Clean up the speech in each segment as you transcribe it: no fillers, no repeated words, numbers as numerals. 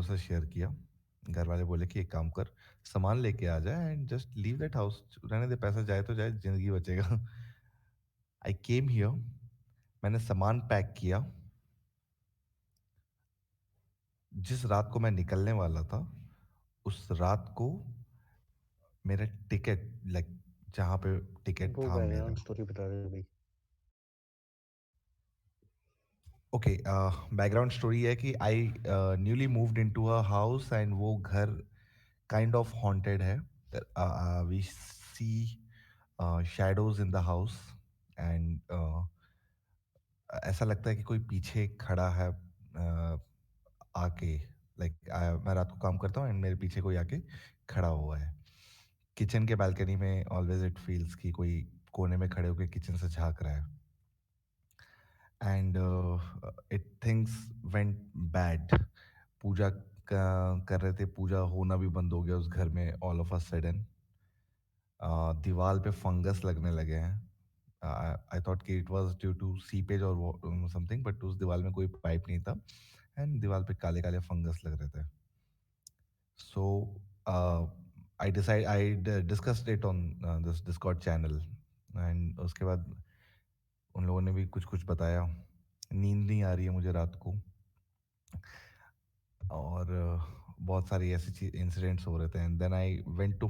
वालों से शेयर किया। घर वाले बोले कि एक काम कर, सामान लेके आ जा and just leave that house, रहने दे, पैसा जाए तो जाए, जिंदगी बचेगा। आई केम हियर, मैंने सामान पैक किया। जिस रात को मैं निकलने वाला था, उस रात को मेरा टिकट, लाइक जहाँ पे टिकट वो था बैकग्राउंड मेरा। स्टोरी बता रहे हो भाई। ओके, बैकग्राउंड स्टोरी है कि I newly moved into a house and वो घर काइंड ऑफ हॉन्टेड है। We see shadows in the house and ऐसा लगता है कि कोई पीछे खड़ा है, आके, लाइक मैं रात को काम करता हूँ एंड मेरे पीछे कोई आके खड़ा हुआ है। किचन के बालकनी में ऑलवेज इट फील्स कि कोई कोने में खड़े होकर किचन से झांक रहा है। And it things went bad. Puja कर रहे थे, पूजा होना भी बंद हो गया उस घर में ऑल ऑफ अ सडन। दीवार पे फंगस लगने लगे हैं। आई थॉट कि it was due to seepage और समथिंग, बट उस दीवार में कोई पाइप नहीं था एंड दीवार पे काले काले फंगस लग रहे थे। So I discussed it on this Discord channel and उसके बाद उन लोगों ने भी कुछ कुछ बताया। नींद नहीं आ रही है मुझे रात को, और बहुत सारी ऐसी चीज इंसिडेंट्स हो रहे थे। And then I went back to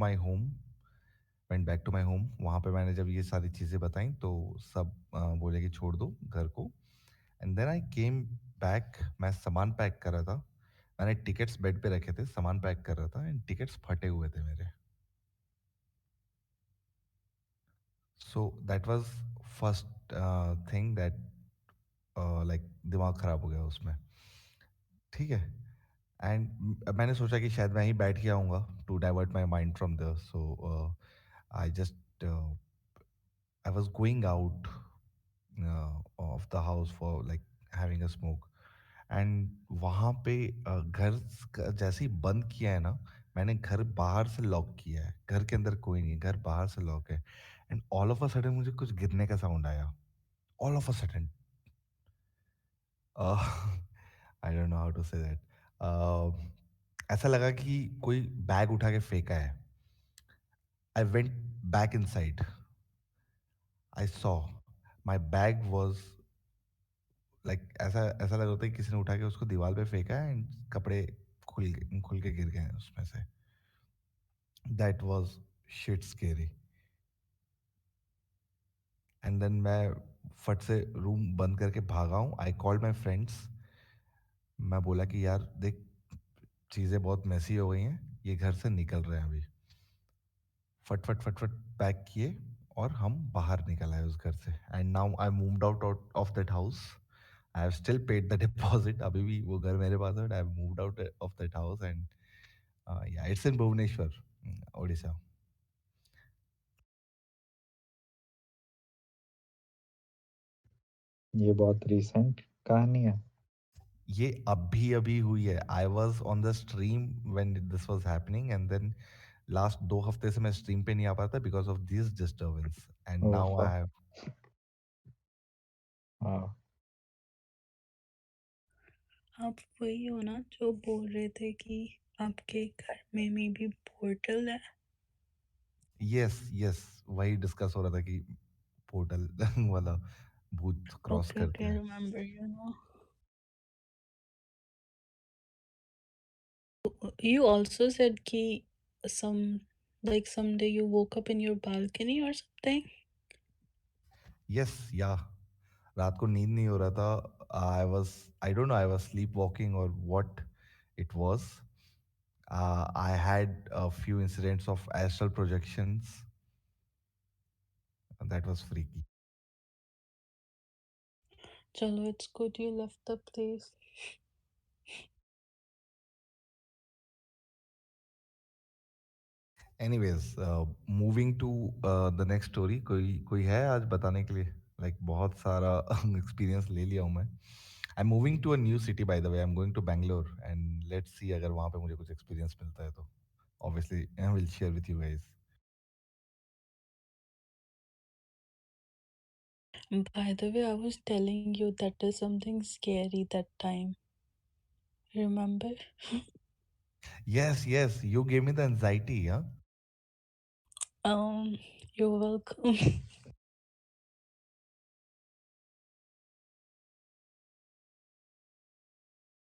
my home. वहाँ पे मैंने जब ये सारी चीज़ें बताई तो सब बोले कि छोड़ दो घर को। And then I came back. मैं सामान पैक कर रहा था, मैंने टिकट्स बेड पे रखे थे, सामान पैक कर रहा था एंड टिकट्स फटे हुए थे मेरे। So that was first thing that, like दिमाग खराब हो गया उसमें। ठीक है। एंड मैंने सोचा कि शायद मैं ही बैठ के आऊँगा to divert my mind from the, so I just I was going out of the house for like having a smoke. And वहाँ पे घर जैसे ही बंद किया है ना, मैंने घर बाहर से लॉक किया है, घर के अंदर कोई नहीं है, घर बाहर से लॉक है। And all of a sudden मुझे कुछ गिरने का साउंड आया, all of a sudden. I don't know how to say that. ऐसा लगा कि कोई बैग उठा के फेंका है। I went back inside, I saw my bag was like, ऐसा ऐसा लग रहा था कि किसी ने उठा के उसको दीवार पे फेंका है एंड कपड़े खुल के गिर गए हैं उसमें से। That was shit scary. And then मैं फट से रूम बंद करके भागा हूँ। I called my friends. मैं बोला कि यार देख, चीज़ें बहुत मैसी हो गई हैं, ये घर से निकल रहे हैं अभी। फट फट फट फट पैक किए और हम बाहर निकल आए उस घर से। And now I moved out out of that house. I have still paid the deposit, अभी भी वो घर मेरे पास है, but I have moved out of that house and या इट्स इन भुवनेश्वर, ओडिशा। ये बहुत रिसेंट कहानी है। ये अभी अभी हुई है। I was on the stream when this was happening and then last 2 हफ्ते से मैं स्ट्रीम पे नहीं आ पाता because of this disturbance and oh now I fuck. Have. हाँ। आप वही हो ना जो बोल रहे थे कि आपके घर में मे बी पोर्टल है? यस यस, वही डिस्कस हो रहा था कि पोर्टल वाला भूत क्रॉस ओके करते ओके, हैं। रिमेम्बर you also said कि some like someday you woke up in your balcony or something. Yes yeah, रात को नींद नहीं हो रहा था। I don't know, I was sleepwalking और what it was. I had a few incidents of astral projections that was freaky. चलो, it's good you left the place. Anyways, moving to the next story. कोई कोई है आज बताने के लिए? Like बहुत सारा एक्सपीरियंस ले लिया हूँ मैं। I am moving to a new city, by the way I am going to Bangalore and let's see अगर वहाँ पे मुझे कुछ एक्सपीरियंस मिलता है तो obviously I will share with you guys. By the way, I was telling you that is something scary that time. Remember? Yes, yes, you gave me the anxiety, huh? You're welcome.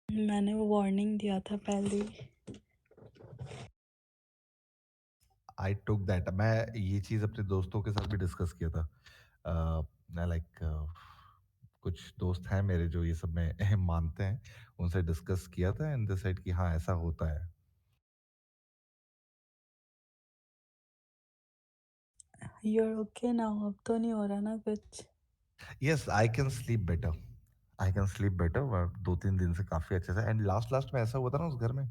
मैंने warning दिया था पहले ही। आई took that. मैं ये चीज़ अपने दोस्तों के साथ भी डिस्कस किया था। लाइक कुछ दोस्त हैं मेरे जो ये सब में मानते हैं, उनसे डिस्कस किया था एंड दे सेड कि हाँ, ऐसा होता है। You're okay now, अब तो नहीं हो रहा ना कुछ? Yes, I can sleep better. I can sleep better. 2-3 दिन से काफ़ी अच्छे से। एंड लास्ट में ऐसा हुआ था ना उस घर में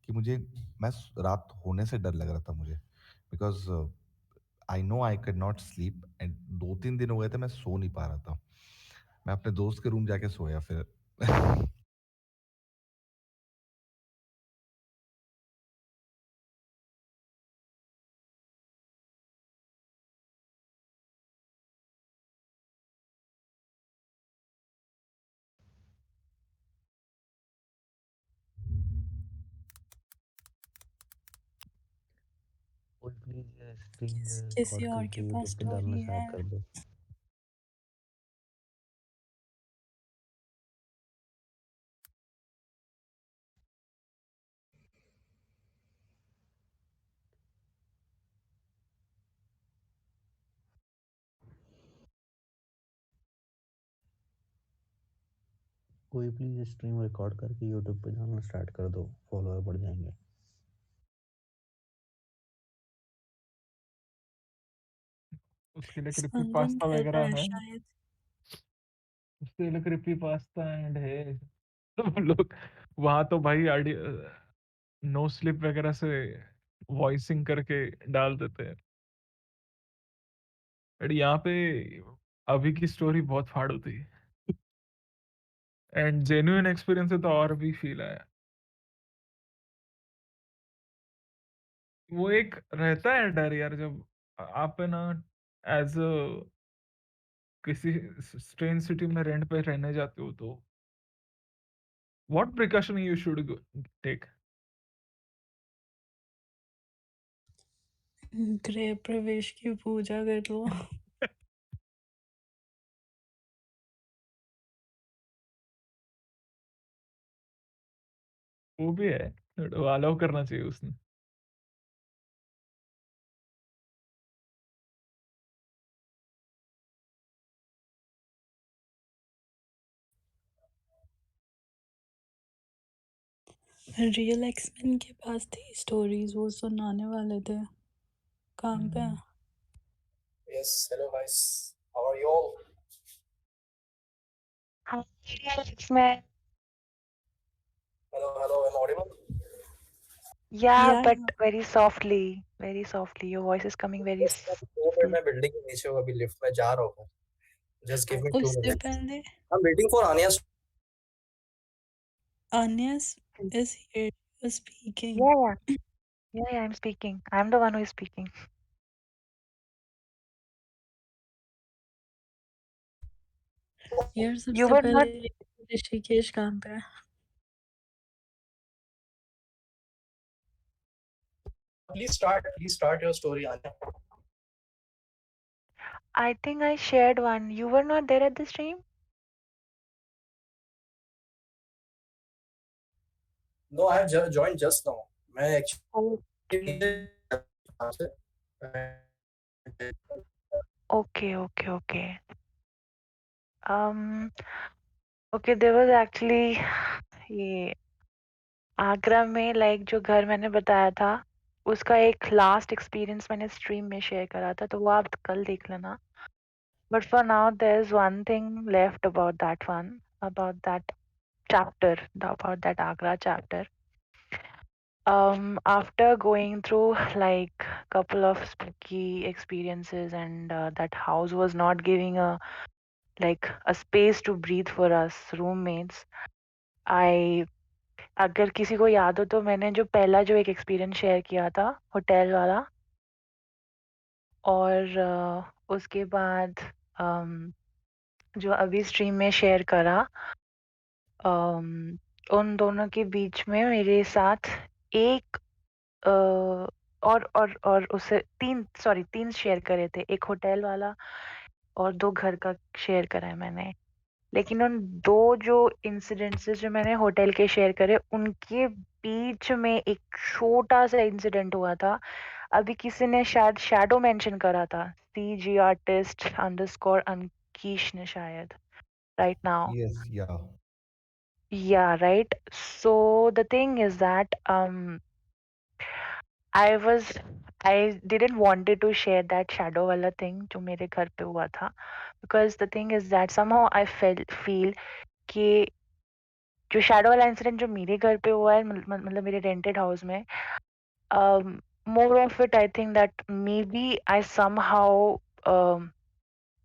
कि मुझे मैं रात होने से डर लग रहा था मुझे, because I know I can not sleep and 2-3 दिन हो गए थे मैं सो नहीं पा रहा था। मैं अपने दोस्त के रूम जाके सोया फिर। कोई प्लीज ये स्क्रीन किसी रिकॉर्ड और के करके पास यूट्यूब पे डालना स्टोरी है? स्टार्ट कर दो। कोई प्लीज स्ट्रीम रिकॉर्ड करके यूट्यूब पे डालना स्टार्ट कर दो, फॉलोअर बढ़ जाएंगे। उसके लिए क्रिपी स्पंदन पास्ता कर रहा वगैरह है है। शायद। उसके लिए क्रिपी पास्ता एंड है। तो लोग वहां तो भाई नो स्लिप वगैरह से वॉइसिंग करके डाल देते हैं। बट यहाँ पे अभी की स्टोरी बहुत फाड़ू थी एंड जेन्युइन एक्सपीरियंस है तो और भी फील आया। वो एक रहता है डर यार, जब आप है ना एज अ किसी स्ट्रेन सिटी में रेंट पे रहने जाते हो तो what precaution you should take. गृह प्रवेश की पूजा कर लो। वो भी है, अलाउ करना चाहिए उसने। रियल एक्समैन के पास थी स्टोरीज, वो सुनाने वाले थे। काम पे हैं? Yes, hello guys. How are you all? Hi, X-Men. Hello, hello. Am I audible? Yeah, या but very softly, very softly. Your voice is coming very Yes, मैं अभी 2 मिनट softly. में बिल्डिंग के नीचे हूँ, अभी लिफ्ट में जा रहा हूँ। Just give me two उससे minutes. पहले I'm waiting for Anya's. Anya's is here speaking. Yeah, yeah, yeah, yeah. I'm speaking. I'm the one who is speaking. यार You सबसे were not. पहले ऋषिकेश काम पे है? Please start your story, Anya. I think I shared one. You were not there at the stream. No, I have joined just now. मैं Oh, actually okay, okay, okay. Um, okay. There was actually ये आगरा में like जो घर मैंने बताया था उसका एक लास्ट एक्सपीरियंस मैंने स्ट्रीम में शेयर करा था, तो वो आप कल देख लेना. But for now, there's one thing left about that one, about that chapter, about that Agra chapter. After going through like couple of spooky experiences, and that house was not giving a like a space to breathe for us roommates. I अगर किसी को याद हो तो मैंने जो पहला जो एक एक्सपीरियंस शेयर किया था होटल वाला, और उसके बाद जो अभी स्ट्रीम में शेयर करा, उन दोनों के बीच में मेरे साथ एक और उससे 3 शेयर करे थे, एक होटल वाला और 2 घर का शेयर करा है मैंने। लेकिन उन 2 जो इंसिडेंसेस जो मैंने होटल के शेयर करे, उनके बीच में एक छोटा-सा इंसिडेंट हुआ था। अभी किसी ने शायद शैडो मेंशन करा था, CG आर्टिस्ट अंडरस्कोर अंकीश ने शायद, right now. Yes, yeah. Yeah, right. So the thing is that I was I didn't wanted to share that shadow wala thing जो मेरे घर पे हुआ था, because the thing is that somehow I feel कि जो शैडो वाला incident जो मेरे घर पे हुआ है, मतलब मेरे रेंटेड हाउस में, more of it I think that may be I somehow,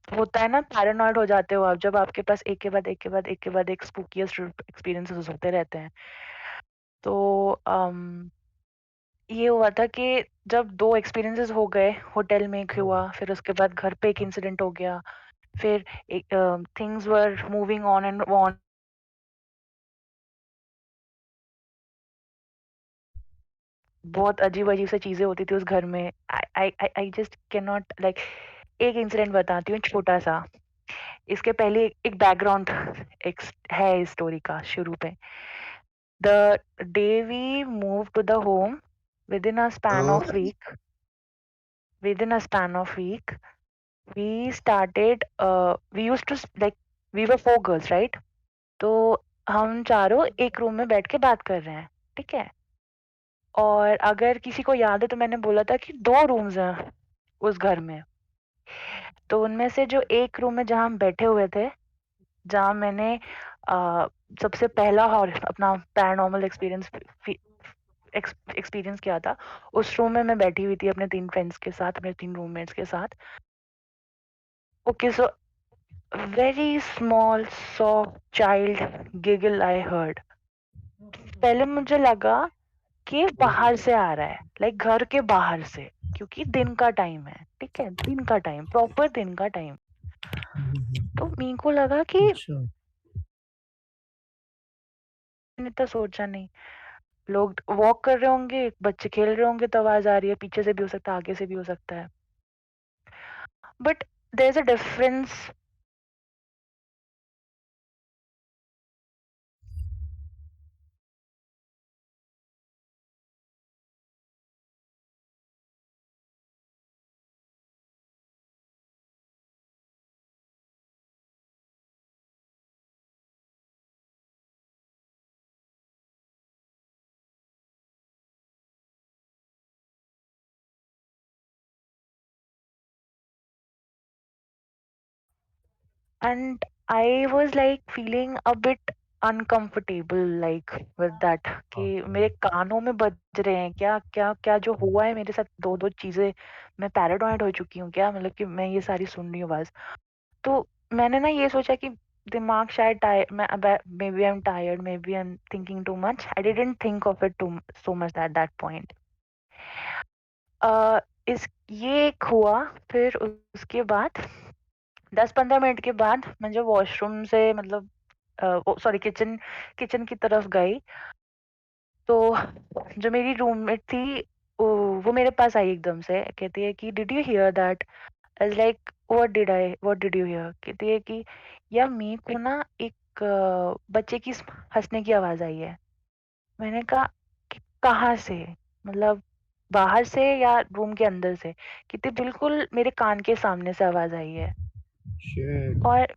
होता है ना, पैरानॉइड हो जाते हो आप जब आपके पास एक के बाद एक के बाद एक के बाद एक स्पूकियस्ट एक्सपीरियंसेस होते रहते हैं। तो ये हुआ था कि जब 2 एक्सपीरियंसेस हो गए, होटल में एक हुआ, फिर उसके बाद घर पे एक इंसिडेंट हो गया, फिर एक things were moving on and on. बहुत अजीब-अजीब सी चीज़ें होती थी उस घर में। I just can not like, एक इंसिडेंट बताती हूँ छोटा-सा। इसके पहले एक बैकग्राउंड एक है इस स्टोरी का शुरू पे। The day we moved to the home, within a span of week, within a span of week, we started. We used to like, we were 4 girls, right? तो हम चारों एक रूम में बैठ के बात कर रहे हैं, ठीक है? और अगर किसी को याद है तो मैंने बोला था कि 2 रूम्स हैं उस घर में। तो उनमें से जो एक रूम में जहाँ हम बैठे हुए थे, जहाँ मैंने सबसे पहला और अपना पैरानॉर्मल एक्सपीरियंस किया था, उस रूम में मैं बैठी हुई थी अपने 3 फ्रेंड्स के साथ, अपने 3 रूममेट्स के साथ। Okay, so very small soft child giggle I heard. पहले मुझे लगा कि बाहर से आ रहा है, लाइक घर के बाहर से, क्योंकि दिन का टाइम है, ठीक है? दिन का टाइम, प्रॉपर दिन का टाइम। तो मेरे को लगा कि अच्छा। मैंने तो सोचा नहीं, लोग वॉक कर रहे होंगे, बच्चे खेल रहे होंगे तो आवाज आ रही है, पीछे से भी हो सकता है, आगे से भी हो सकता है। But there is a difference. And I was like feeling a bit uncomfortable like with that कि मेरे कानों में बज रहे हैं क्या क्या क्या जो हुआ है मेरे साथ, 2 चीजें, मैं पैरानॉइड हो चुकी हूँ क्या, मतलब कि मैं ये सारी सुन रही हूँ आवाज। तो मैंने ना ये सोचा कि दिमाग शायद टायर, मैं may B I am tired, may B I am thinking too much. I didn't think of it too so much at that point. इस ये एक हुआ, फिर उसके बाद 10-15 मिनट के बाद मैं जब वॉशरूम से, मतलब सॉरी, किचन की तरफ गई, तो जो मेरी रूममेट थी वो मेरे पास आई एकदम से, कहती है कि did you here that? I was like what did you here? कहती है कि यार मेरे को ना एक बच्चे की हंसने की आवाज आई है। मैंने कहा कि कहाँ से, मतलब बाहर से या रूम के अंदर से? कहती बिल्कुल मेरे कान के सामने से आवाज आई है। शिट। और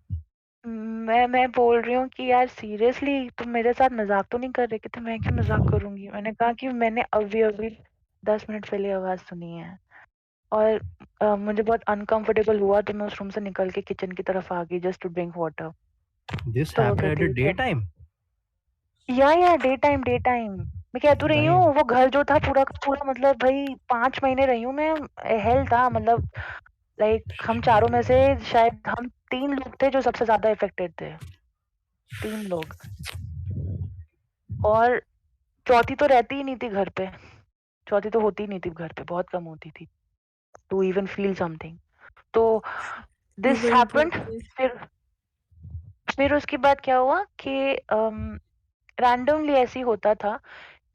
मैं बोल रही हूँ कि यार सीरियसली तुम मेरे साथ मजाक तो नहीं कर रहे? कहते मैं क्यों मजाक करूंगी? मैंने कहा कि मैंने अभी अभी 10 मिनट पहले आवाज सुनी है। और मुझे बहुत अनकंफर्टेबल हुआ, तो मैं उस रूम से निकल के किचन की तरफ आ गई just to drink water. This तो वो हैपेंड एट कहती द है डे कि टाइम? या डे टाइम मैं कह तो रही हूँ, Damn. वो घर जो था पूरा का पूरा, मतलब भाई 5 महीने रही हूँ मैं, हेल था, मतलब लाइक हम चारों में से शायद हम 3 लोग थे जो सबसे ज्यादा इफेक्टेड थे, 3 लोग। और चौथी तो रहती ही नहीं थी घर पे, चौथी तो होती ही नहीं थी घर पे, बहुत कम होती थी टू इवन फील समथिंग। तो this Oh my happened. goodness. फिर उसके बाद क्या हुआ कि रैंडमली ऐसे ही होता था।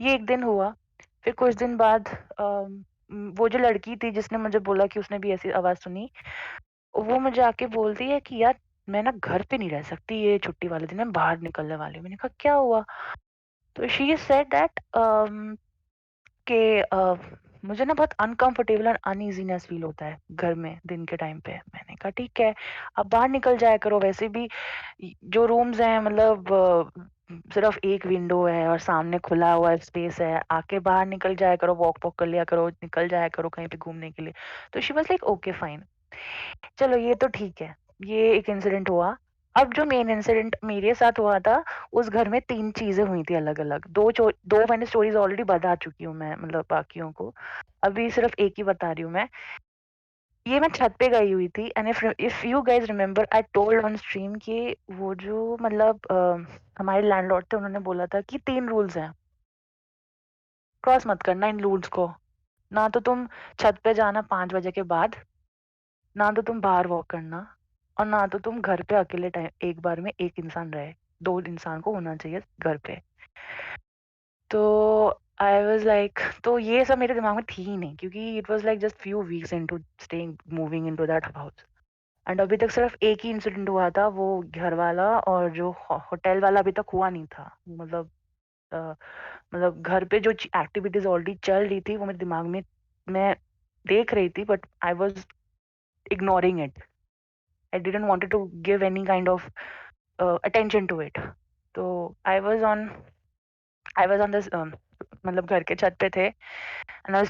ये एक दिन हुआ फिर कुछ दिन बाद वो जो लड़की थी जिसने मुझे बोला कि उसने भी ऐसी आवाज़ सुनी, वो मुझे आके बोलती है कि यार मैं ना घर पे नहीं रह सकती ये छुट्टी वाले दिन, मैं बाहर निकलने वाली हूँ। मैंने कहा क्या हुआ? तो शी सेड दैट कि मुझे ना बहुत अनकंफर्टेबल और अनईज़ीनेस फ़ील होता है घर में दिन के टाइम पे। मैंने कहा ठीक है, अब बाहर निकल जाया करो, वैसे भी जो रूम्स हैं मतलब सिर्फ एक विंडो है और सामने खुला हुआ स्पेस है, आके बाहर निकल जाया करो, वॉक कर लिया करो, निकल जाया करो कहीं पे घूमने के लिए। तो she was like okay fine, चलो ये तो ठीक है, ये एक इंसिडेंट हुआ। अब जो मेन इंसिडेंट मेरे साथ हुआ था, उस घर में 3 चीज़ें हुई थी अलग-अलग। 2 मैंने स्टोरीज़ ऑलरेडी बता चुकी हूँ मैं मतलब बाकियों को। अभी सिर्फ एक ही बता रही हूँ मैं। ये मैं छत पे गई हुई थी and if you guys remember I told on stream कि वो जो मतलब हमारे लैंडलॉर्ड थे उन्होंने बोला था कि 3 रूल्स हैं। क्रॉस मत करना इन रूल्स को। ना तो तुम छत पे जाना 5 बजे के बाद, ना तो तुम बाहर वॉक करना और ना तो तुम घर पे अकेले टाइम एक बार में एक इंसान रहे, 2 इंसान को होना चाहिए घर पे। तो आई वाज़ लाइक तो ये सब मेरे दिमाग में थी ही नहीं क्योंकि it was like just few weeks into staying moving into that house and अभी तक सिर्फ एक ही इंसिडेंट हुआ था, वो घर वाला और जो होटल वाला अभी तक हुआ नहीं था। मतलब अ, मतलब घर पे जो एक्टिविटीज़ ऑलरेडी चल रही थी वो मेरे दिमाग में मैं देख रही थी but I was ignoring it. I didn't wanted to give any kind of attention to it. तो I was on this मतलब घर के छत पे थे and I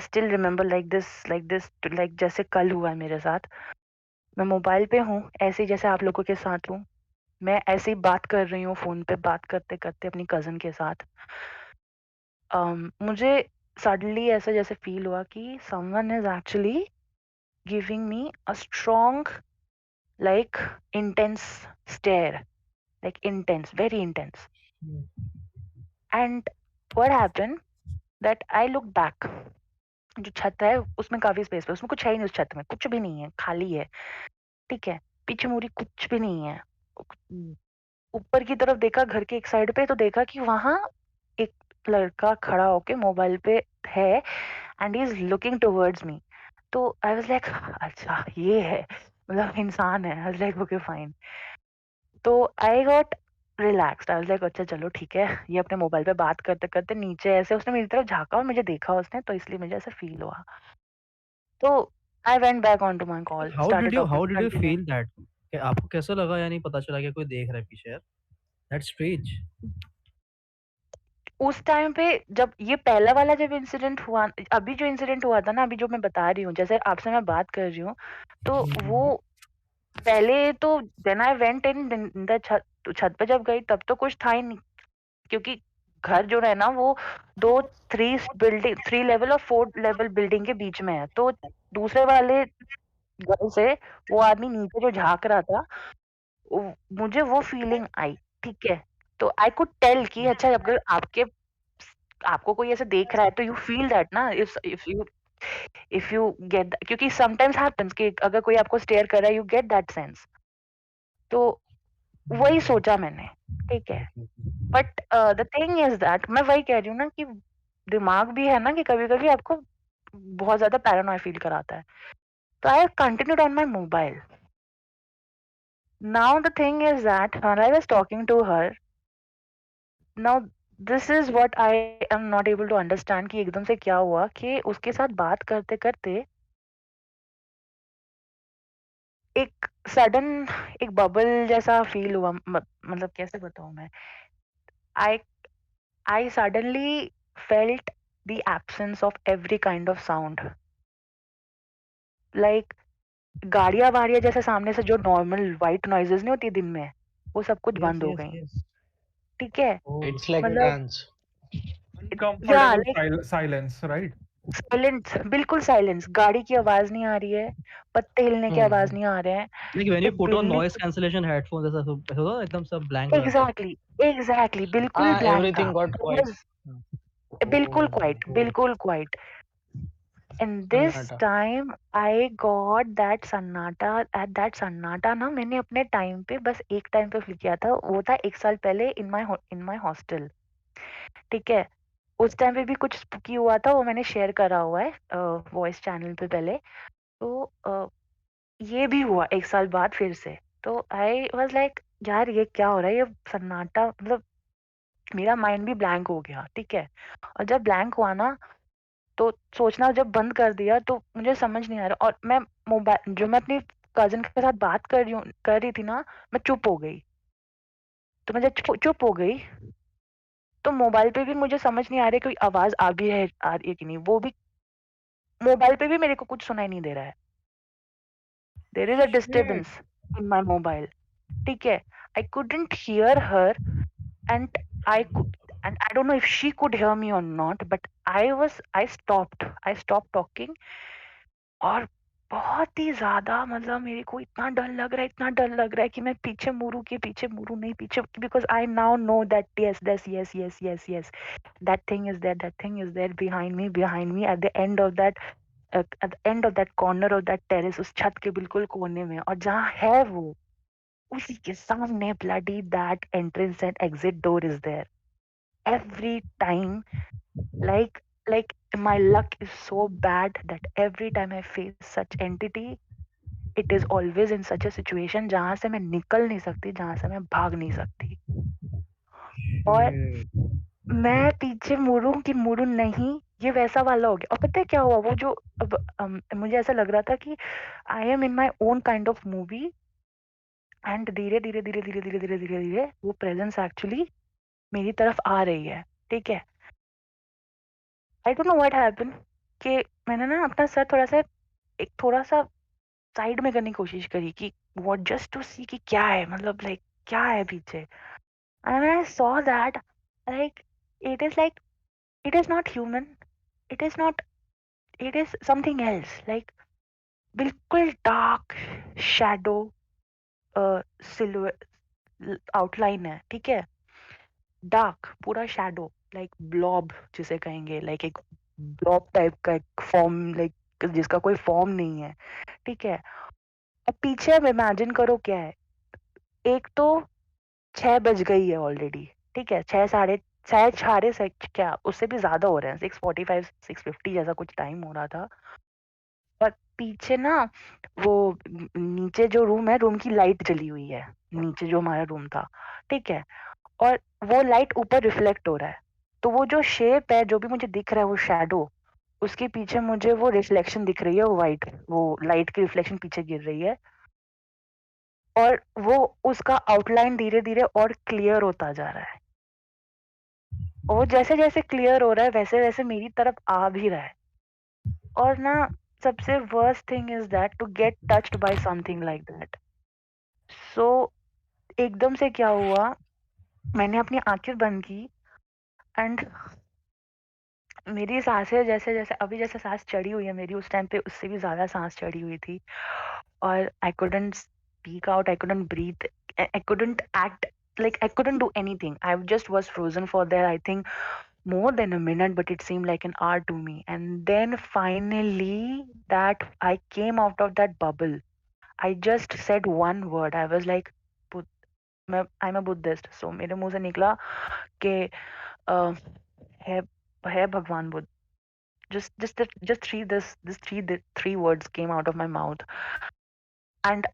still remember like this like जैसे कल हुआ है मेरे साथ। मैं मोबाइल पे हूँ ऐसे ही जैसे आप लोगों के साथ हूँ। मैं ऐसे ही बात कर रही हूँ फ़ोन पे बात करते-करते अपनी कज़िन के साथ। मुझे सडनली ऐसा जैसे फ़ील हुआ कि someone is actually giving me a strong like intense stare, like intense, very intense. And what happened that I looked back. जो छत है उसमें काफी स्पेस है, उसमें कुछ है ही नहीं, उस छत में कुछ भी नहीं है, खाली है, ठीक है, पीछे मुड़ी कुछ भी नहीं है। ऊपर की तरफ देखा घर के एक साइड पे तो देखा कि वहां एक लड़का खड़ा होके मोबाइल पे है and he is looking towards me. तो आई वाज लाइक अच्छा ये है मतलब इंसान है। I was like okay fine. तो I got relaxed. I was like अच्छा चलो ठीक है, ये अपने मोबाइल पे बात करते-करते नीचे ऐसे उसने मेरी तरफ झाँका और मुझे देखा उसने तो इसलिए मुझे ऐसा फ़ील हुआ। तो I went back on to my call, started how talking did you continue. Feel that? आपको कैसा लगा या नहीं पता चला कि कोई देख रहा है पीछे यार? That's strange. उस टाइम पे जब ये पहला वाला जब इंसिडेंट हुआ, अभी जो इंसिडेंट हुआ था ना, अभी जो मैं बता रही हूँ, जैसे आपसे मैं बात कर रही हूँ, तो वो पहले तो when I went in the छत पे जब गई तब तो कुछ था ही नहीं। क्योंकि घर जो है ना वो 2 3 लेवल और 4 लेवल बिल्डिंग के बीच में है। तो दूसरे वाले घर से वो आदमी नीचे जो झाँक रहा था, मुझे वो फीलिंग आई, ठीक है? तो आई कुड टेल कि अच्छा अगर आपको कोई ऐसे देख रहा है तो यू फील दैट ना इफ यू गेट क्योंकि समटाइम्स हैपेंस कि अगर कोई आपको स्टेयर कर रहा है यू गेट दैट सेंस। तो वही सोचा मैंने, ठीक है? But the thing is that मैं वही कह रही हूँ ना कि दिमाग भी है ना कि कभी-कभी आपको बहुत ज़्यादा पैरानॉइड फील कराता है। तो I continued on my mobile. Now the thing is that when I was talking to her, now this is what I am not able to understand कि एकदम से क्या हुआ कि उसके साथ बात करते-करते एक सडन एक बबल जैसा फील हुआ। मतलब कैसे बताऊँ मैं? आई I suddenly felt the absence of every kind of sound. Like गाड़ियाँ-वाड़ियाँ जैसे सामने से जो नॉर्मल व्हाइट नॉइज़ेज़ नहीं होती दिन में, वो सब कुछ यस बंद हो यस गई। यस। ठीक है? ओह। It's like मतलब trance. या Uncomfortable like silence, right? Silence, बिल्कुल साइलेंस। गाड़ी की आवाज़ नहीं आ रही है, पत्ते हिलने की आवाज़ नहीं आ रहे हैं। लाइक व्हेन यू एक पुट ऑन बिल्ली नॉइज़ कैंसलेशन हेडफोन्स ऐसा होता है एकदम सब ब्लैंक हो जाता है। एग्ज़ैक्टली, एग्ज़ैक्टली बिल्कुल Ah, ब्लैंक था। everything got it quiet. Was बिल्कुल quite. And this Sannata. time I got that सन्नाटा at that सन्नाटा ना मैंने अपने टाइम पे बस एक टाइम पे फील किया था, वो था 1 साल पहले इन माय हॉस्टल, ठीक है? उस टाइम पे भी कुछ स्पूकी हुआ था, वो मैंने शेयर करा हुआ है वॉइस चैनल पे पहले। तो ये भी हुआ 1 साल बाद फिर से। तो आई वाज़ लाइक यार ये क्या हो रहा है? ये सन्नाटा, मतलब मेरा माइंड भी ब्लैंक हो गया, ठीक है? और जब ब्लैंक हुआ ना, तो सोचना जब बंद कर दिया तो मुझे समझ नहीं आ रहा, और मैं मोबाइल जो मैं अपनी कज़िन के साथ बात कर रही थी ना, मैं चुप हो गई। तो मैं जब चुप हो गई, तो मोबाइल पे भी मुझे समझ नहीं आ रहा है कोई आवाज़ आ रही है कि नहीं, वो भी मोबाइल पे भी मेरे को कुछ सुनाई नहीं दे रहा है। There is a shit! Disturbance in my mobile, ठीक है? I couldn't hear her, and I could, and I don't know if she could hear me or not, but I stopped talking, और बहुत ही ज़्यादा, मतलब मेरे को इतना डर लग रहा है, इतना डर लग रहा है कि मैं पीछे मुड़ूँ नहीं पीछे, because I now know that yes, that thing is there behind me at the end of that at the end of that corner of that terrace, उस छत के बिल्कुल कोने में, और जहाँ है वो, उसी के सामने bloody that entrance and exit door is there. Every time, like like my luck is so bad that every time I face such entity, it is always in such a situation जहाँ से मैं निकल नहीं सकती, जहाँ से मैं भाग नहीं सकती, और शिट! मैं पीछे मुड़ूं कि मुड़ूं नहीं, ये वैसा वाला हो गया। और पता है क्या हुआ, वो जो अब मुझे ऐसा लग रहा था कि I am in my own kind of movie, and धीरे धीरे वो प्रेजेंस एक्चुअली मेरी तरफ आ रही है, ठीक है? आई डोंट नो व्हाट हैपेंड, कि मैंने ना अपना सर थोड़ा सा साइड में करने की कोशिश करी कि व्हाट, जस्ट टू सी कि क्या है, मतलब लाइक क्या है पीछे, and I saw that, like it is like it is not human, it is not, it is something else, like बिल्कुल डार्क शैडो सिल्वर आउटलाइन है, ठीक है? डार्क पूरा शैडो, लाइक ब्लॉब जिसे कहेंगे, लाइक एक ब्लॉब टाइप का एक फॉर्म, लाइक जिसका कोई फॉर्म नहीं है, ठीक है? अब पीछे अब इमेजिन करो क्या है, एक तो 6 बज गई है ऑलरेडी, ठीक है? 6 साढ़े शायद साढ़े से क्या उससे भी ज्यादा हो रहे हैं, 6:45 6:50 जैसा कुछ टाइम हो रहा था, और पीछे ना वो नीचे जो रूम है, रूम की लाइट जली हुई है, नीचे जो हमारा रूम था, ठीक है? और वो लाइट ऊपर रिफ्लेक्ट हो रहा है, तो वो जो शेप है, जो भी मुझे दिख रहा है, वो शैडो, उसके पीछे मुझे वो रिफ्लेक्शन दिख रही है, वो वाइट, वो लाइट की रिफ्लेक्शन पीछे गिर रही है, और वो उसका आउटलाइन धीरे धीरे और क्लियर होता जा रहा है, और जैसे जैसे क्लियर हो रहा है वैसे वैसे मेरी तरफ आ भी रहा है, और ना सबसे worst thing is that to get touched by something like that. So एकदम से क्या हुआ, मैंने अपनी आंखें बंद की, एंड मेरी सांसें जैसे जैसे अभी जैसे सांस चढ़ी हुई है मेरी, उस टाइम पे उससे भी ज्यादा सांस चढ़ी हुई थी, और I couldn't speak out, I couldn't breathe, I couldn't act, like I couldn't do anything. I just was frozen for there, I think more than a minute, but it seemed like an hour to me. And then finally that I came out of that bubble, I just said one word. I was like, I'm a Buddhist, so मेरे मुंह से निकला कि uh, है है भगवान Buddha, just three words came out of my mouth, and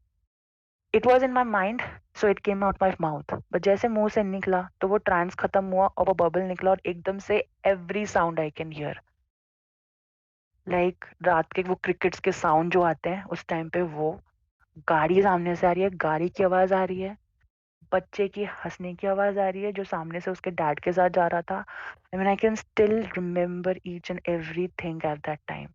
it was in my mind, so it came out my mouth, but जैसे मुंह से निकला तो वो ट्रांस खत्म हुआ और वो बबल निकला, और एकदम से every sound I can hear, like रात के वो क्रिकेट्स के साउंड जो आते हैं उस टाइम पे, वो गाड़ी सामने से आ रही है, गाड़ी की आवाज आ रही है, बच्चे की हंसने की आवाज आ रही है जो सामने से उसके डैड के साथ जा रहा था। I mean I can still remember each and everything at that time,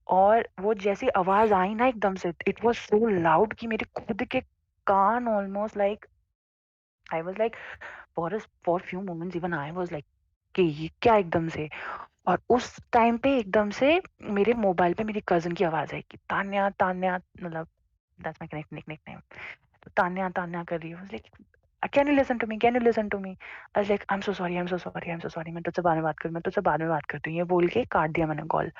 और वो जैसी आवाज आई ना एकदम से, इट वाज सो लाउड कि मेरे खुद के कान almost like, I was like for few moments even I was like कि ये क्या एकदम से। और उस टाइम पे एकदम से मेरे मोबाइल पे मेरी कजिन की आवाज आई कि तान्या तान्या, मतलब that's my nickname, Tanya Tanya कर रही है, like can you listen to me, can you listen to me, I was like I am so sorry, I am so sorry, I am so sorry, मैं तुझसे बाद में बात करूँ, मैं तुझसे बाद में बात करती हूँ, ये बोल के काट दिया मैंने कॉल।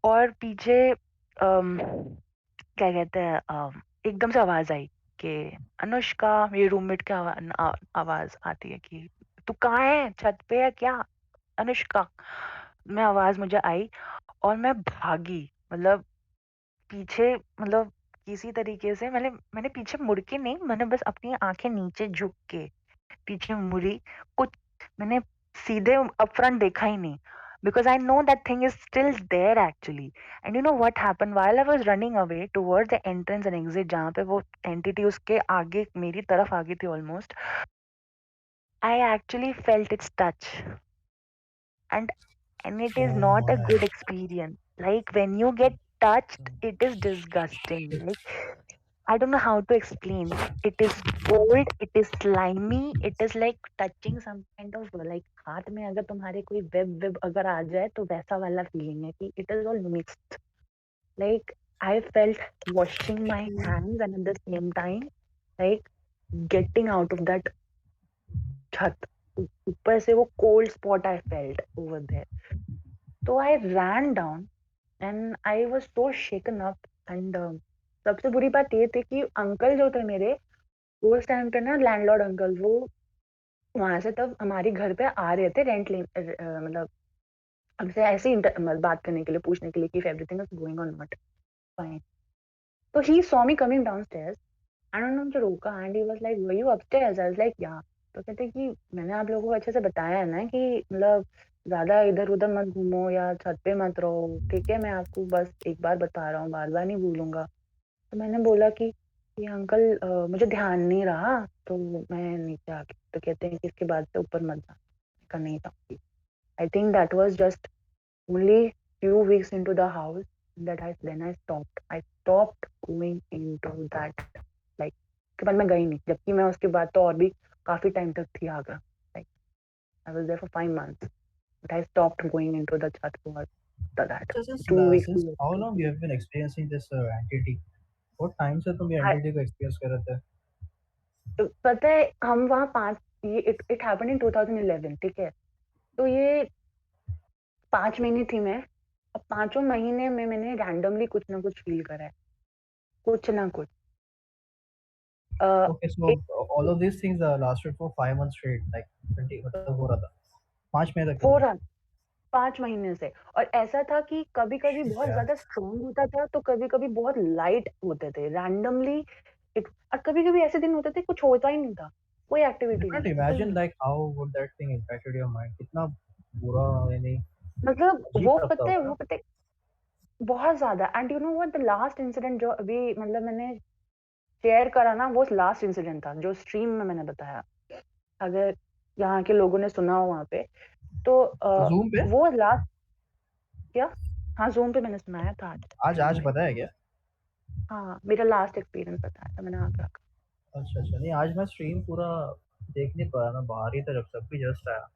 और पीछे क्या कहते हैं, एकदम से आवाज आई कि अनुष्का, मेरी रूममेट की आवाज आती है कि तू कहाँ है, छत पे है क्या? अनुष्का में आवाज मुझे आई और मैं भागी, मतलब पीछे, मतलब किसी तरीके से मैंने पीछे मुड़ के नहीं, मैंने बस अपनी आंखें नीचे झुक के पीछे मुड़ी, कुछ मैंने सीधे अप फ्रंट देखा ही नहीं, because I know that thing is still there actually. And you know what happened while I was running away towards the entrance and exit, जहाँ पे वो entity उसके आगे मेरी तरफ आ गई थी almost, I actually felt its touch, and it is Oh not a my. good experience. Like when you get touched, it is disgusting. Like I don't know how to explain. It is cold, it is slimy, it is like touching some kind of like हाथ में अगर तुम्हारे कोई web अगर आ जाए तो वैसा वाला फीलिंग है कि it is all mixed. Like I felt washing my hands and at the same time like getting out of that छत. ऊपर से वो cold spot I felt over there. So I ran down and I was so shaken up and सबसे बुरी बात ये थी कि अंकल जो थे मेरे उस टाइम पे ना लैंडलॉर्ड अंकल वो वहां से तब हमारे घर पे आ रहे थे रेंट ले मतलब हमसे ऐसे ही मतलब बात करने के लिए पूछने के लिए कि everything is going on not fine. तो he saw me coming downstairs and उन्होंने मुझे रोका and he was like were you upstairs. I was like yeah. तो कहते कि मैंने आप लोगों को अच्छे से बताया है ना कि मतलब ज्यादा इधर उधर मत घूमो या छत पे मत रहो, ठीक है, मैं आपको बस एक बार बता रहा हूँ, बार बार नहीं भूलूंगा. तो मैंने बोला कि ये अंकल मुझे ध्यान नहीं रहा तो मैं नीचे आ गई. तो कहते हैं कि इसके बाद से ऊपर मत जाना. का नहीं जाऊंगी. आई think that was just only few weeks into the house that I stopped going into that like के बाद मैं गई नहीं, जबकि मैं उसके बाद तो और भी काफी टाइम तक थी Agra. like I was there for 5 months but I stopped going into the chat for that So 2 weeks. since how long you have been experiencing this entity? What time से तुम ये I- entity को experience कर रहे थे? पता है हम वहाँ ये it happened in 2011, ठीक है. तो ये 5 महीने थी मैं और 5 महीने में मैंने रैंडमली कुछ ना कुछ फील करा है, कुछ ना कुछ. Okay, so all of these things lasted for 5 months straight, like 20 मतलब हो रहा था 5 महीने तक. हो रहा 5 महीने से. और ऐसा था कि कभी कभी बहुत Yeah. ज्यादा स्ट्रॉन्ग होता था तो कभी कभी बहुत लाइट होते थे रैंडमली. और कभी कभी ऐसे दिन होते थे कुछ होता ही नहीं था, कोई You एक्टिविटी can't नहीं. imagine like how would that thing impacted your mind? कितना बुरा यानी मतलब अजीब लगता होगा. वो पता है बहुत ज्यादा. And you know what the last incident जो अभी मतलब मैंने शेयर करा ना, वो लास्ट इंसिडेंट था जो स्ट्रीम में मैंने बताया. अगर यहाँ के लोगों ने सुना हो वहाँ पे तो Zoom पे? वो लास्ट क्या, हाँ जूम पे मैंने सुनाया था आज बताया क्या? हाँ मेरा लास्ट एक्सपीरियंस बताया था मैंने आगरा का. अच्छा नहीं आज मैं स्ट्रीम पूरा देख नहीं पाया, मैं बाहर ही था जब तक भी जस्ट आया.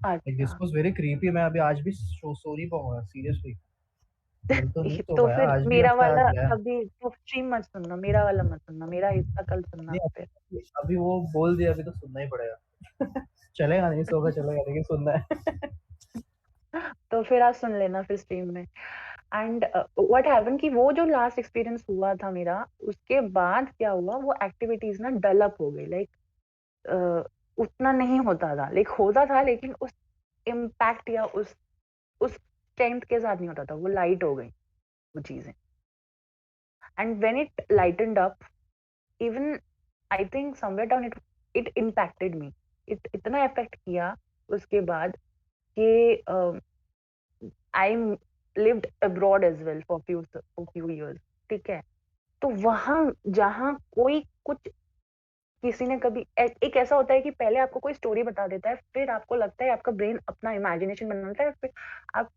Like this अच्छा was very creepy. मैं अभी आज भी सो नहीं पाऊंगा सीरियसली. कल तो नहीं सो तो पाया, फिर आज भी मेरा लगता है वाला आज गया. अभी तो स्ट्रीम मत सुनना, मेरा वाला मत सुनना, मेरा हिस्सा कल सुनना नहीं फिर. अभी वो बोल दिया, अभी तो सुनना ही पड़ेगा. चलेगा नहीं सोगा चलेगा लेकिन सुनना है. तो फिर आप सुन लेना फिर स्ट्रीम में. एंड व्हाट हैपन कि वो जो लास्ट एक्सपीरियंस हुआ था मेरा, उसके बाद क्या हुआ, वो एक्टिविटीज ना डेवलप हो गई. उतना नहीं होता था, होता था लेकिन उस इम्पैक्ट या उस स्ट्रेंथ के साथ नहीं होता था. वो लाइट हो गई वो चीजें. And when it lightened up, even I think somewhere down it impacted me. इतना इफेक्ट किया उसके बाद कि I lived abroad as well for few years, ठीक है. तो वहां जहां कोई कुछ किसी ने कभी एक ऐसा होता है कि पहले आपको कोई स्टोरी बता देता है, फिर आपको लगता है, आपका ब्रेन अपना इमेजिनेशन बनाता है, फिर आप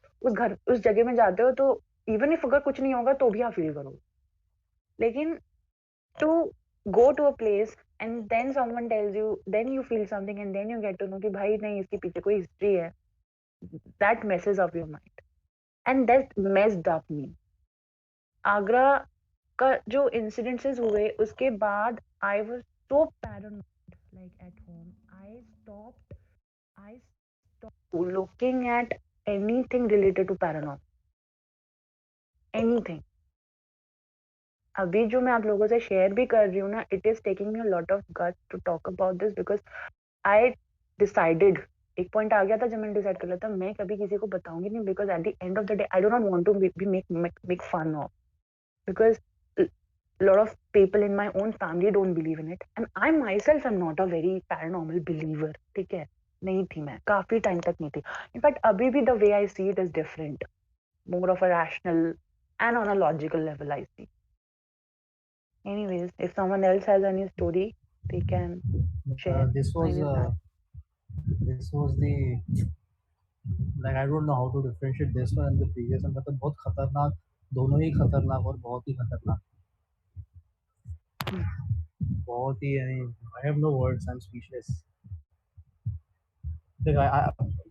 उस जगह में जाते हो तो इवन इफ अगर कुछ नहीं होगा तो भी आप फील करोगे. लेकिन to go to a place and then someone tells you, then you feel something and then you get to know कि भाई नहीं इसके पीछे कोई हिस्ट्री है, that messes up your mind and that messed up me. Agra का जो incidences हुए उसके बाद I was so paranoid, like at home I stopped looking at anything related to paranormal, anything. अभी जो मैं आप लोगों से शेयर भी कर रही हूँ ना, it is taking me a lot of guts to talk about this because I decided एक पॉइंट आ गया था जब मैंने डिसाइड कर लिया था मैं कभी किसी को बताऊंगी नहीं, because at the end of the day I do not want to be make fun of, because lot of people in my own family don't believe in it and I myself am not a very paranormal believer. ठीक है, नहीं थी, मैं काफी time तक नहीं थी. In fact अभी भी the way I see it is different, more of a rational and on a logical level I see. Anyways, if someone else has any story they can share. This was Mine is that. the like I don't know how to differentiate this one and the previous one. मतलब बहुत खतरनाक, दोनों ही खतरनाक और बहुत ही खतरनाक. बहुत ही, I mean, I have no words. I'm speechless. Like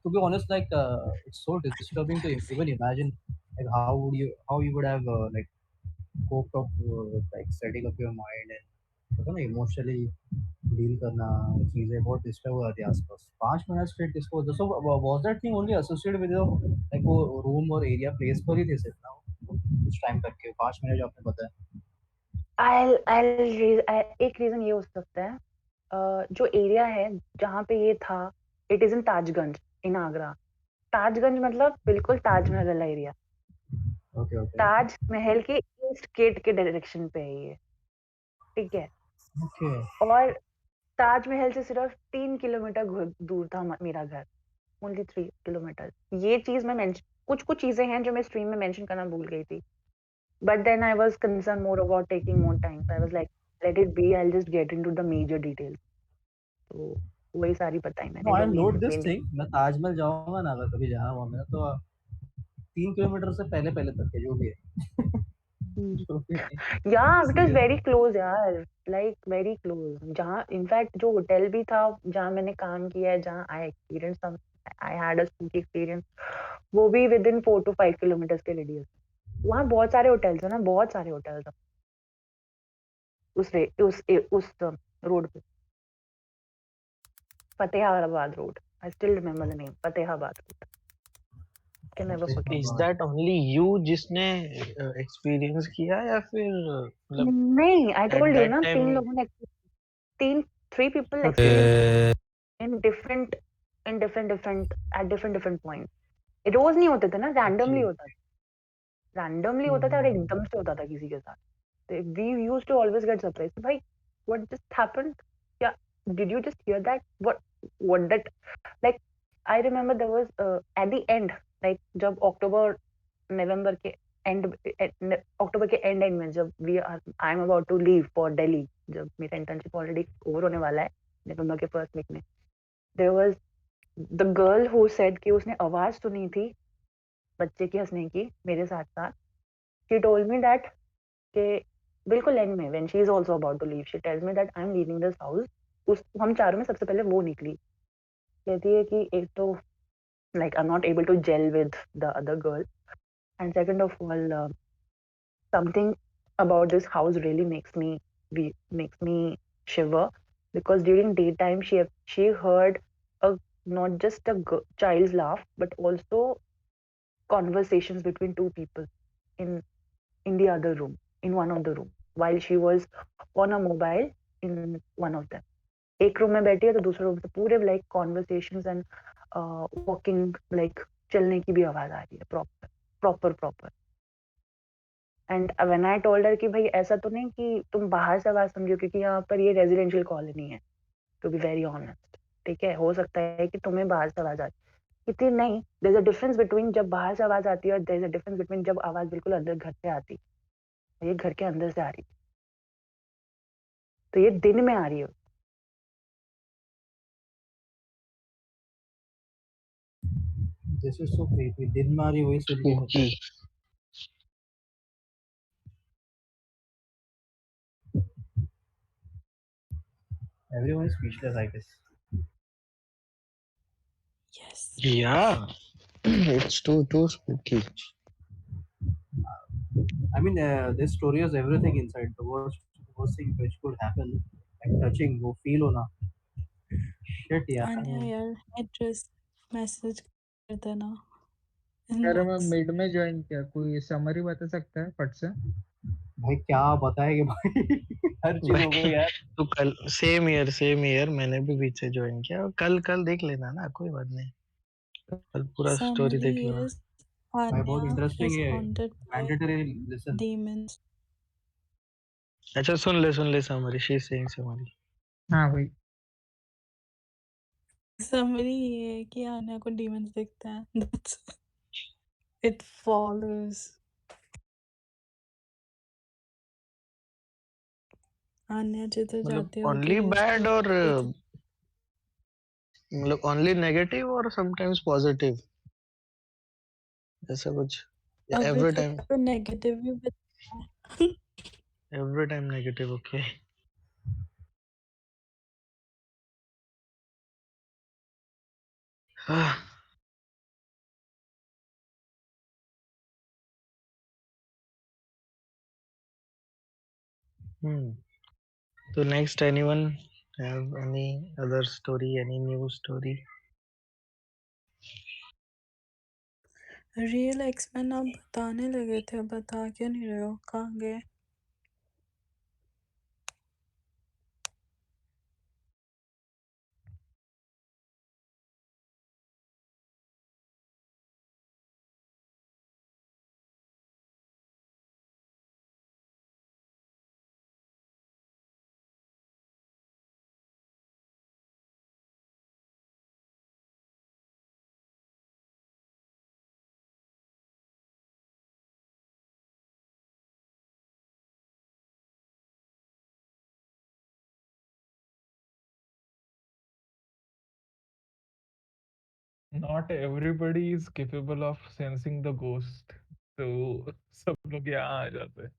to be honest, like it's so disturbing to even imagine like how you would have like coped up with like setting up your mind and पता ना emotionally deal करना चीजें बहुत disturb हो जाती है आसपास. 5 minute straight disco. So was that thing only associated with your like वो room और area place पर ही थे सिर्फ ना कुछ टाइम तक के 5 मिनट जो आपने बताया? एक रीजन ये हो सकता है, जो एरिया है जहाँ पे ये था, इट इज इन ताजगंज इन आगरा. ताजगंज मतलब बिल्कुल ताजमहल वाला एरिया. Okay. ताजमहल के ईस्ट गेट के डायरेक्शन पे है ये, ठीक है. Okay. और ताजमहल से सिर्फ 3 किलोमीटर दूर था मेरा घर, ओनली 3 किलोमीटर. ये चीज मैं कुछ चीजें हैं जो मैं स्ट्रीम में मेंशन करना भूल गई थी, but then I was concerned more about taking more time, so I was like let it be, I'll just get into the major details. तो वही सारी बताई मैंने No, जो I'll main note this main. thing. मैं ताजमहल जाऊंगा ना अगर कभी जाना हुआ मेरा तो 3 किलोमीटर से पहले तक है जो भी है. जो भी है. Yeah, it was Seriously. very close यार, like very close. जहाँ इनफैक्ट जो होटल भी था जहाँ मैंने काम किया है, जहाँ I had a spooky experience, वो भी within 4 to 5 kilometers के रेडियस. वहाँ बहुत सारे होटल्स है ना, बहुत सारे होटल्स है उस रोड पे. Fatehabad road. I still remember the name, Fatehabad road. Can never forget. Is that only you जिसने एक्सपीरियंस किया या फिर मतलब नहीं, I एट told you दैट ना, टाइम 3 लोगों ने three people experienced in different at different points. रोज नहीं होते थे ना, रैंडमली होता था. रैंडमली होता था और एकदम से होता था किसी के साथ. We used to always get surprised. भाई, what just happened? Yeah, did you just hear that? What that? Like, I remember there was at the end, like जब नवंबर के एंड में जब I am about to leave for Delhi, जब मेरा internship already over होने वाला है नवंबर के फर्स्ट वीक में, there was the girl who said कि उसने आवाज सुनी थी बच्चे के हंसने की मेरे साथ साथ. शी टोल्ड मी दैट के बिल्कुल एंड में when she is also about to leave, she tells me that I am leaving this house. हम चारों में सबसे पहले वो निकली. कहती है कि एक तो like I'm not able to gel with the other girl, and second of all something about this house really makes me shiver, because during daytime she heard a not just a child's laugh but also conversations between two people in the other room, in one of the room, while she was on a mobile in one of them. एक room में बैठी है तो दूसरे room से पूरे like conversations and walking, like चलने की भी आवाज आ रही है proper. And when I told her कि भाई ऐसा तो नहीं कि तुम बाहर से आवाज समझो, क्योंकि यहाँ पर ये रेजिडेंशियल कॉलोनी है, टू बी वेरी ऑनेस्ट. ठीक है, हो सकता है कि तुम्हें बाहर से आवाज आती इतनी नहीं. There is a difference between जब बाहर से आवाज आती है और there is a difference between जब आवाज बिल्कुल अंदर घर से आती है. ये घर के अंदर से आ रही, तो ये दिन में आ रही है. This is so creepy. दिन में आ रही वही सुन के होता है. Everyone is speechless, I guess. Yes. Yeah, it's too spooky. I mean, this story has everything inside. The worst thing which could happen, like touching, वो feel होना. Shit, yeah. आन्या यार एड्रेस मैसेज कर देना यार मैं इनबॉक्स. मिड में join किया, कोई समरी बता सकता है फट से? भाई क्या बताएंगे भाई हर चीज हो गई भाई यार। तो कल सेम ईयर मैंने भी बीच से ज्वाइन किया और कल देख लेना ना, कोई बात नहीं, कल पूरा स्टोरी Summary देख लेना। is भाई बहुत Anya इंटरेस्टिंग is है, haunted by mandatory listen. demons. अच्छा सुन ले summary, she is saying summary. हाँ भाई। Summary ये है कि आन्या को demons दिखते हैं. That's it follows. आन्या जिधर मतलब जाती होगी ओनली बैड उसको और दिख- मतलब ओनली नेगेटिव और समटाइम्स पॉजिटिव, ऐसा कुछ, या अभी एवरी तक टाइम? तो नेगेटिव भी बताया. Every time negative, okay. Hmm. तो next, anyone have any other story, any new story? Real एक्समैन आप बताने लगे थे, बता क्यों नहीं रहे हो? कहाँ गए? Not everybody is capable of sensing the ghost. तो सब लोग यहाँ आ जाते हैं।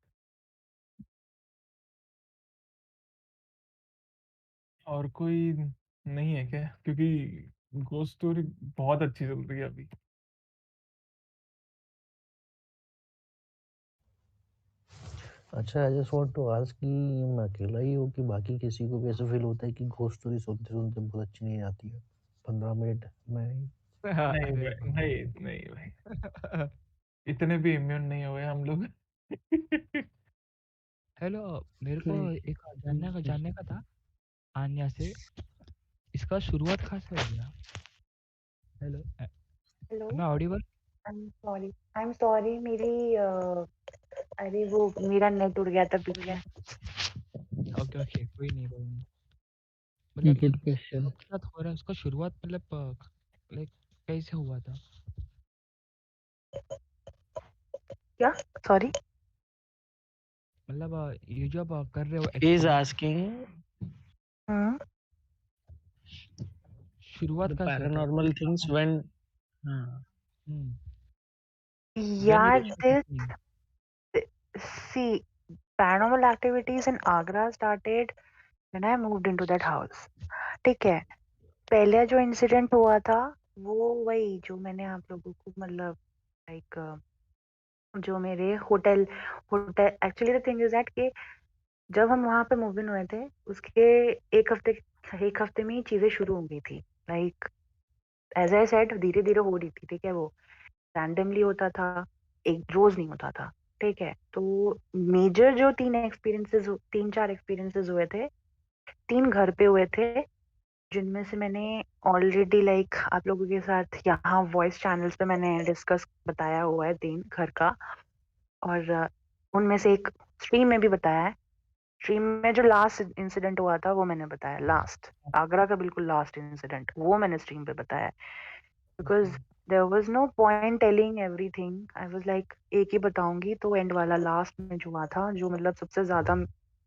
और कोई नहीं है क्या? क्योंकि घोस्ट स्टोरी बहुत अच्छी चल रही है अभी। अच्छा, I just want to ask कि मैं अकेला ही हूँ कि बाकी किसी को भी ऐसा फील होता है कि घोस्ट स्टोरी सुनते-सुनते बहुत अच्छी नहीं आती है? 15 मिनट में ही। नहीं भाई, नहीं भाई। इतने भी इम्यून नहीं हुए हम लोग। हेलो, मेरे को एक जानने का था आन्या से, इसका शुरुआत कहाँ से हो गया? हेलो, हेलो, मैं ऑडिबल? आई एम सॉरी मेरी अरे वो मेरा नेट उड़ गया था बीच में। ओके, कोई नहीं। मतलब गुड क्वेश्चन। आपके साथ हो रहा है, उसका शुरुआत मतलब लाइक कैसे हुआ था? क्या? सॉरी। मतलब ये जो आप कर रहे हो ही इज एक्सपीरियंस, आस्किंग हम्म। शुरुआत द कहाँ से होता है? पैरानॉर्मल थिंग्स व्हेन, हाँ, व्हेन यार it this see paranormal activities in Agra started when I moved into that house. ठीक है, पहले जो इंसिडेंट हुआ था वो वही जो मैंने आप लोगों को मतलब लाइक जो मेरे hotel hotel actually the thing is that कि जब हम वहाँ पे मूव इन हुए थे उसके एक हफ्ते में ही चीजें शुरू हो गई थी। लाइक एज आई सेड धीरे धीरे हो रही थी। ठीक है, वो रैंडमली होता था, एक रोज नहीं होता था। ठीक है, तो मेजर जो तीन चार एक्सपीरियंसेस हुए थे, 3 घर पे हुए थे, जिनमें से मैंने ऑलरेडी लाइक आप लोगों के साथ यहाँ वॉइस चैनल्स पे मैंने डिस्कस बताया हुआ है 3 घर का। और उनमें से एक स्ट्रीम में भी बताया है। स्ट्रीम में जो लास्ट इंसिडेंट हुआ था वो मैंने बताया, लास्ट आगरा का बिल्कुल लास्ट इंसिडेंट वो मैंने स्ट्रीम पे बताया। Because there was no point telling everything. I was like एक ही बताऊंगी, तो एंड वाला लास्ट में जो हुआ था, जो मतलब सबसे ज्यादा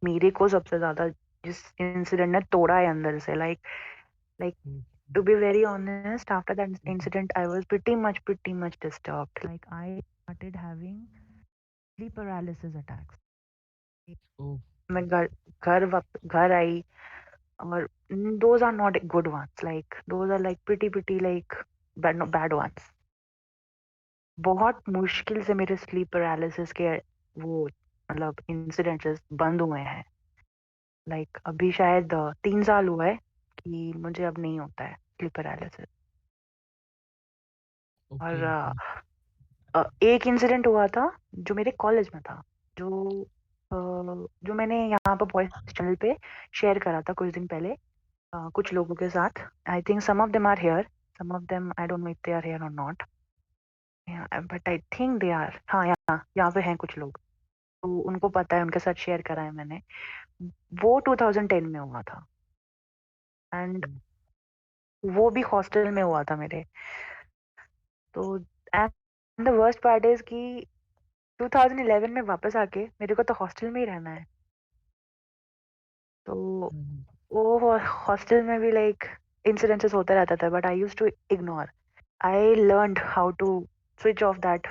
मेरे को सबसे ज्यादा जिस इंसिडेंट ने तोड़ा है अंदर से, like to be very honest, after that incident I was pretty much disturbed. Like I started having sleep paralysis attacks. ओह, मैं घर आई, और those are not good ones. Like those are like pretty like bad ones. बहुत मुश्किल से मेरे sleep paralysis के वो मतलब इंसिडेंट्स बंद हुए हैं। लाइक अभी शायद 3 साल हुआ है कि मुझे अब नहीं होता है स्लीप पैरालिसिस। और ओके। एक इंसिडेंट हुआ था जो मेरे कॉलेज में था। जो जो मैंने यहाँ पे वॉइस चैनल पे शेयर करा था कुछ दिन पहले कुछ लोगों के साथ। I think some of them are here, some of them I don't know if they are here और not, but I think they are. हाँ, यहाँ पे हैं कुछ लोग, तो उनको पता है, उनके साथ शेयर करा है मैंने। वो 2010 में हुआ था एंड वो भी हॉस्टल में हुआ था मेरे। तो and the worst part is कि 2011 में वापस आके मेरे को तो हॉस्टल में ही रहना है। तो वो हॉस्टल में भी लाइक इंसिडेंसेस होता रहता था, but I used to ignore. I learned how to switch off that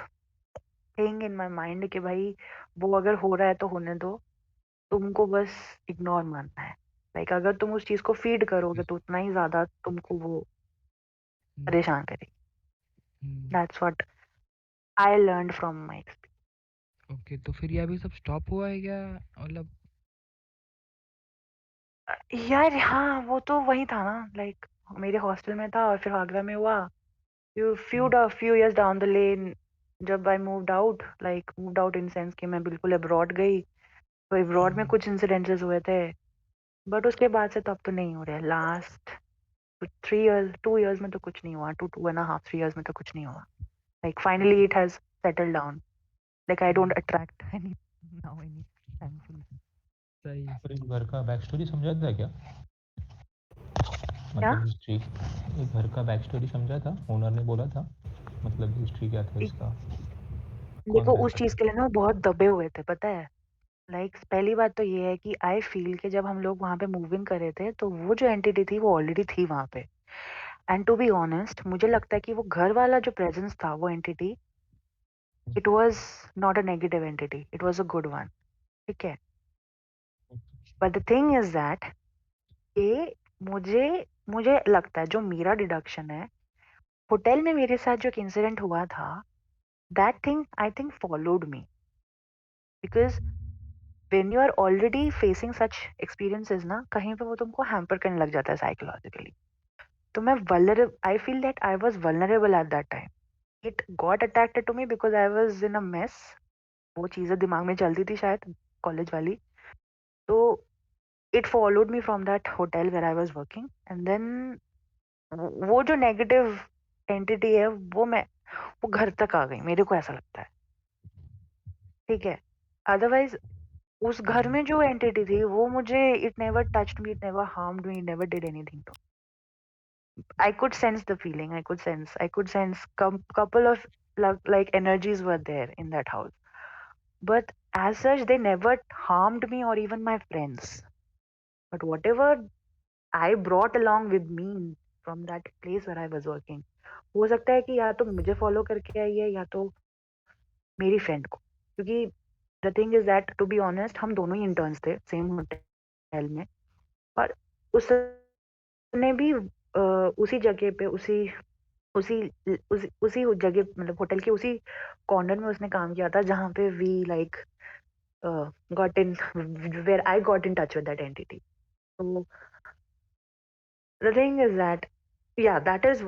thing in my mind कि भाई वो अगर हो रहा है तो होने दो, तुमको बस इग्नोर मारना है। लाइक अगर तुम उस चीज को फीड करोगे तो उतना ही ज्यादा तुमको वो परेशान करेगी। That's what I learned from my experience. Okay, तो फिर ये अभी सब स्टॉप हुआ है क्या? मतलब यार हाँ, वो तो वही था ना, लाइक मेरे हॉस्टल में था और फिर आगरा में हुआ। few years down the lane, जब I moved out, like moved out in sense कि मैं बिल्कुल अब्रॉड गई, तो अब्रॉड में कुछ इंसिडेंसेस हुए थे, बट उसके बाद से तो अब तो नहीं हो रहा है। लास्ट 3 years 2 years में तो कुछ नहीं हुआ, 2.5 3 years में तो कुछ नहीं हुआ। Like finally it has settled down. Like I don't attract any now any, thankfully. सही। और एक घर का बैक स्टोरी समझा था क्या? क्या? मतलब हिस्ट्री, एक घर का बैक स्टोरी समझा था? ओनर ने बोला था मतलब हिस्ट्री क्या था इसका? कौन देखो उस रहता चीज था? के लिए ना बहुत दबे हुए थे, पता है। लाइक पहली बात तो ये है कि आई फील कि जब हम लोग वहां पे मूव इन करे थे तो वो जो एंटिटी थी वो ऑलरेडी थी वहां पे। एंड टू बी ऑनेस्ट मुझे लगता है कि वो घर वाला जो प्रेजेंस था, वो entity, it was not a negative entity, it was a good one. ठीक है, but the thing is that ये मुझे मुझे लगता है, जो मेरा डिडक्शन है, होटल में मेरे साथ जो एक इंसिडेंट हुआ था, that thing I think followed me, because when you are already facing such experiences ना, कहीं पे वो तुमको हैम्पर करने लग जाता है साइकोलॉजिकली। तो मैं I feel that I was vulnerable at that time. It got attracted to me because I was in a mess. वो चीजें दिमाग में चलती थी शायद, कॉलेज वाली। तो it followed me from that hotel where I was working, and then वो जो नेगेटिव एंटिटी है वो घर तक आ गई, मेरे को ऐसा लगता है। ठीक है, अदरवाइज उस घर में जो एंटिटी थी वो मुझे, it never touched me, it never harmed me, it never did anything to. I could sense the feeling. I could sense couple of like energies were there in that house. But as such, they never harmed me or even my friends. But whatever I brought along with me from that place where I was working, हो सकता है कि या तो मुझे follow करके आई है या तो मेरी फ्रेंड को, क्योंकि the thing is that to be honest हम दोनों ही इंटर्न्स थे सेम होटल में, और उसने भी उसी जगह पे उसी उसी जगह, मतलब होटल के उसी कॉर्नर में उसने काम किया था जहाँ पे we like got in where I got in touch with that entity. So the thing is that, yeah, that is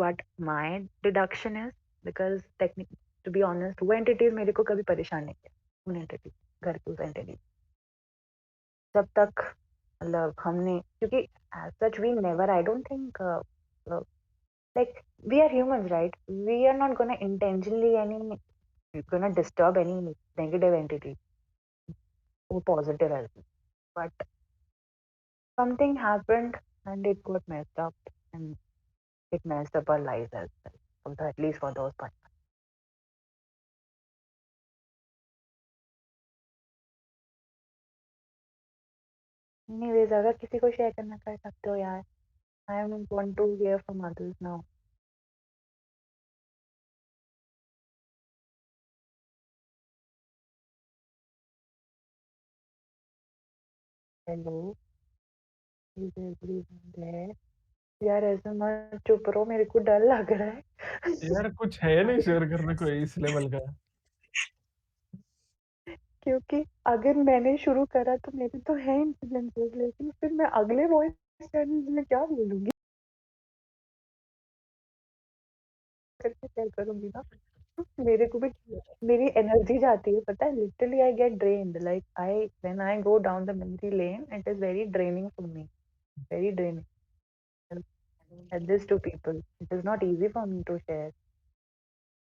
what my deduction is, because technically, to be honest, वो entities मेरे को कभी परेशान नहीं किया, उन entity, घर के उस entity, जब तक मतलब हमने, क्योंकि as such we never, I don't think uh, like we are humans, right? We are not gonna intentionally gonna disturb any negative entity or positive as well. But something happened and it got messed up, and it messed up our lives as well, at least for those parts. Anyways, अगर किसी को share करना कर सकते हो यार, I want to hear from others now. Hello, is everyone there? यार ऐसे मत चुप रहो, मेरे को डर लग रहा है। यार कुछ है नहीं शेयर करने को इस लेवल का। क्योंकि अगर मैंने शुरू करा तो मेरे तो है इन्फ्लुएंसर्स, लेकिन फिर मैं अगले वॉइस चैनल में क्या बोलूंगी, करके शेयर करूंगी ना। मेरे को भी मेरी एनर्जी जाती है, पता है, literally I get drained, like I when I go down the memory lane it is very draining for me, very draining. And this to people, it is not easy for me to share.